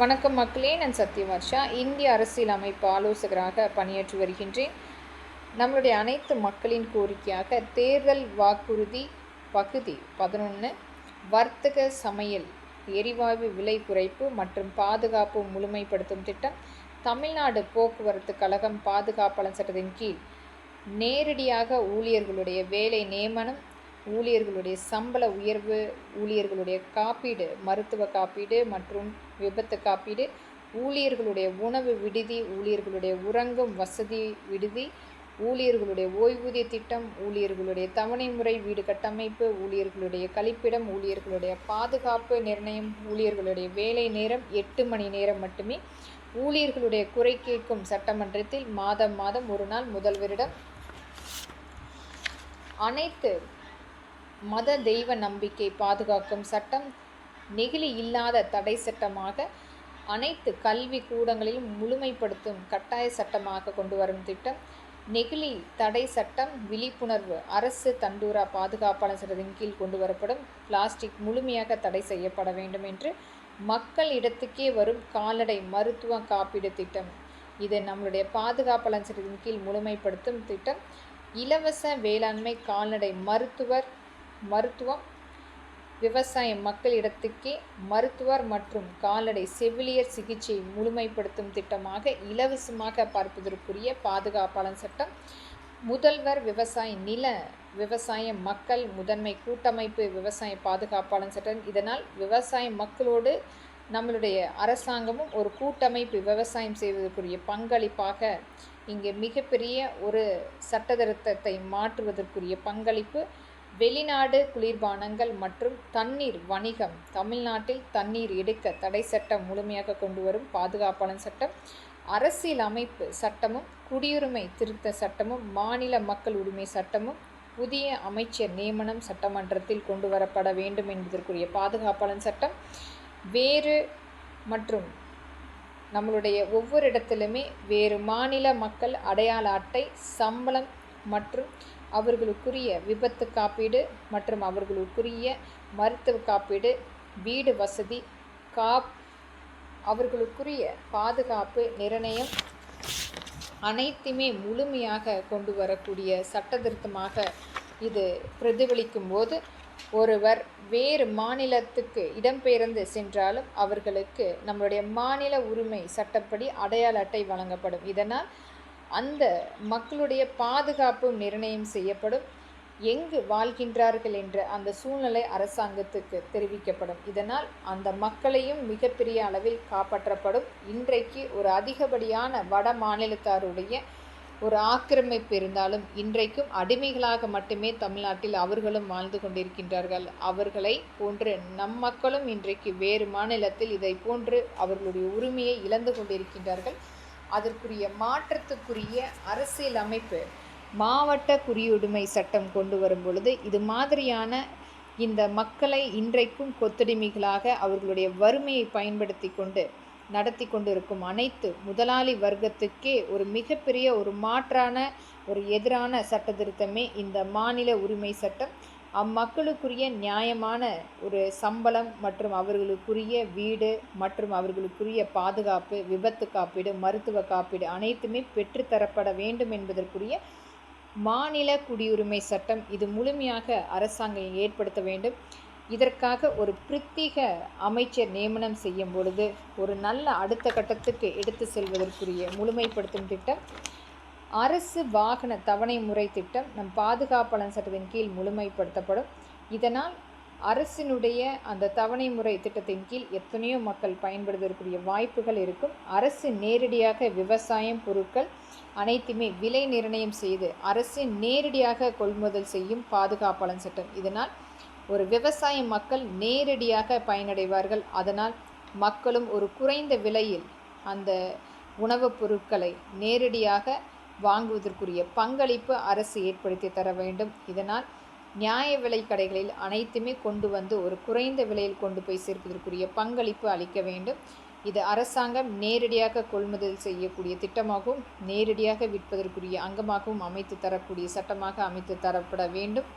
வணக்கம் மக்களே, நான் சத்யவர்ஷா. இந்திய அரசியல் அமைப்பு ஆலோசகராக பணியாற்றி வருகின்றேன். நம்மளுடைய அனைத்து மக்களின் கோரிக்கையாக தேர்தல் வாக்குறுதி பகுதி 11 வர்த்தக சமையல் எரிவாயு விலை குறைப்பு மற்றும் பாதுகாப்பு முழுமைப்படுத்தும் திட்டம் தமிழ்நாடு போக்குவரத்து கழகம் பாதுகாப்பாளர் சட்டத்தின் கீழ் நேரடியாக ஊழியர்களுடைய வேலை நியமனம், ஊழியர்களுடைய சம்பள உயர்வு, ஊழியர்களுடைய காப்பீடு, மருத்துவ காப்பீடு மற்றும் விபத்து காப்பீடு, ஊழியர்களுடைய உணவு விடுதி, ஊழியர்களுடைய உறங்கும் வசதி விடுதி, ஊழியர்களுடைய ஓய்வூதிய திட்டம், ஊழியர்களுடைய தவணை முறை வீடு கட்டமைப்பு, ஊழியர்களுடைய கழிப்பிடம், ஊழியர்களுடைய பாதுகாப்பு நிர்ணயம், ஊழியர்களுடைய வேலை நேரம் 8 மணி நேரம் மட்டுமே, ஊழியர்களுடைய குறை கேட்கும் சட்டமன்றத்தில் மாதம் ஒரு நாள் முதல்வரிடம், அனைத்து மத தெய்வ நம்பிக்கை பாதுகாக்கும் சட்டம், நெகிழி இல்லாத தடை சட்டமாக அனைத்து கல்வி கூடங்களிலும் முழுமைப்படுத்தும் கட்டாய சட்டமாக கொண்டு வரும் திட்டம், நெகிழி தடை சட்டம் விழிப்புணர்வு அரசு தண்டூரா பாதுகாப்பாளர் சட்டத்தின் கீழ் கொண்டு வரப்படும் பிளாஸ்டிக் முழுமையாக தடை செய்யப்பட வேண்டும் என்று மக்கள் இடத்துக்கே வரும் கால்நடை மருத்துவ காப்பீடு திட்டம், இது நம்மளுடைய பாதுகாப்பாளர் சட்டத்தின் கீழ் முழுமைப்படுத்தும் திட்டம், இலவச வேளாண்மை கால்நடை மருத்துவம் விவசாயம் மக்கள் இடத்துக்கே மருத்துவர் மற்றும் கால்நடை செவிலியர் சிகிச்சை முழுமைப்படுத்தும் திட்டமாக இலவசமாக பார்ப்பதற்குரிய பாதுகாப்பாளர் சட்டம், முதல்வர் விவசாய மக்கள் முதன்மை கூட்டமைப்பு விவசாய பாதுகாப்பாளர் சட்டம். இதனால் விவசாய மக்களோடு நம்மளுடைய அரசாங்கமும் ஒரு கூட்டமைப்பு விவசாயம் செய்வதற்குரிய பங்களிப்பாக இங்கே மிகப்பெரிய ஒரு சட்ட திருத்தத்தை மாற்றுவதற்குரிய பங்களிப்பு, வெளிநாடு குளிர்பானங்கள் மற்றும் தண்ணீர் வணிகம் தமிழ்நாட்டில் தண்ணீர் எடுக்க தடை சட்டம் முழுமையாக கொண்டு வரும் பாதுகாப்பாளர் சட்டம், அரசியல் அமைப்பு சட்டமும் குடியுரிமை திருத்த சட்டமும் மாநில மக்கள் உரிமை சட்டமும் புதிய அமைச்சர் நியமனம் சட்டமன்றத்தில் கொண்டு வரப்பட வேண்டும் என்பதற்குரிய பாதுகாப்பாளர் சட்டம், வேறு மற்றும் நம்மளுடைய ஒவ்வொரு இடத்திலுமே வேறு மாநில மக்கள் அடையாள அட்டை, சம்பளம் மற்றும் அவர்களுக்குரிய விபத்து காப்பீடு மற்றும் அவர்களுக்குரிய மருத்துவ காப்பீடு, வீடு வசதி, அவர்களுக்குரிய பாதுகாப்பு நிர்ணயம் அனைத்துமே முழுமையாக கொண்டு வரக்கூடிய சட்ட திருத்தமாக இது பிரதிபலிக்கும் போது, ஒருவர் வேறு மாநிலத்துக்கு இடம்பெயர்ந்து சென்றாலும் அவர்களுக்கு நம்மளுடைய மாநில உரிமை சட்டப்படி அடையாள அட்டை வழங்கப்படும். இதனால் அந்த மக்களுடைய பாதுகாப்பு நிர்ணயம் செய்யப்படும். எங்கு வாழ்கின்றார்கள் என்ற அந்த சூழ்நிலை அரசாங்கத்துக்கு தெரிவிக்கப்படும். இதனால் அந்த மக்களையும் மிகப்பெரிய அளவில் காப்பாற்றப்படும். இன்றைக்கு ஒரு அதிகப்படியான வட மாநிலத்தாருடைய ஒரு ஆக்கிரமிப்பு இருந்தாலும் இன்றைக்கும் அடிமைகளாக மட்டுமே தமிழ்நாட்டில் அவர்களும் வாழ்ந்து கொண்டிருக்கின்றார்கள். அவர்களை போன்று நம் மக்களும் இன்றைக்கு வேறு மாநிலத்தில் இதை போன்று அவர்களுடைய உரிமையை இழந்து கொண்டிருக்கின்றார்கள். அதற்குரிய மாற்றத்துக்குரிய அரசியல் அமைப்பு மாவட்ட குடியுரிமை சட்டம் கொண்டு வரும் பொழுது இது மாதிரியான இந்த மக்களை இன்றைக்கும் கொத்தடிமைகளாக அவர்களுடைய வறுமையை பயன்படுத்தி கொண்டு நடத்தி கொண்டிருக்கும் அனைத்து முதலாளி வர்க்கத்துக்கே ஒரு மிகப்பெரிய ஒரு மாற்றான ஒரு எதிரான சட்ட திருத்தமே இந்த மாநில உரிமை சட்டம். அம்மக்களுக்குரிய நியாயமான ஒரு சம்பளம் மற்றும் அவர்களுக்குரிய வீடு மற்றும் அவர்களுக்குரிய பாதுகாப்பு, விபத்து காப்பீடு, மருத்துவ காப்பீடு அனைத்துமே பெற்றுத்தரப்பட வேண்டும் என்பதற்குரிய மாநில குடியுரிமை சட்டம் இது முழுமையாக அரசாங்கம் ஏற்படுத்த வேண்டும். இதற்காக ஒரு பிரத்யேக அமைச்சர் நியமனம் செய்யும் பொழுது ஒரு நல்ல அடுத்த கட்டத்துக்கு எடுத்து செல்வதற்குரிய முழுமைப்படுத்தும் திட்டம், அரசு வாகன தவணை முறை திட்டம் நம் பாதுகாப்பாளர் சட்டத்தின் கீழ் முழுமைப்படுத்தப்படும். இதனால் அரசினுடைய அந்த தவணை முறை திட்டத்தின் கீழ் எத்தனையோ மக்கள் பயன்படுவதற்குரிய வாய்ப்புகள் இருக்கும். அரசு நேரடியாக விவசாயம் பொருட்கள் அனைத்துமே விலை நிர்ணயம் செய்து அரசு நேரடியாக கொள்முதல் செய்யும் பாதுகாப்பாளர் சட்டம். இதனால் ஒரு விவசாய மக்கள் நேரடியாக பயனடைவார்கள். அதனால் மக்களும் ஒரு குறைந்த விலையில் அந்த உணவுப் பொருட்களை நேரடியாக வாங்குவதற்குரிய பங்களிப்பு அரசு ஏற்படுத்தி தர வேண்டும். இதனால் நியாய விலை கடைகளில் அனைத்துமே கொண்டு வந்து ஒரு குறைந்த விலையில் கொண்டு போய் சேர்ப்பதற்குரிய பங்களிப்பு அளிக்க வேண்டும். இது அரசாங்கம் நேரடியாக கொள்முதல் செய்யக்கூடிய திட்டமாகவும் நேரடியாக விற்பதற்குரிய அங்கமாகவும் அமைத்து தரக்கூடிய சட்டமாக அமைத்து தரப்பட வேண்டும்.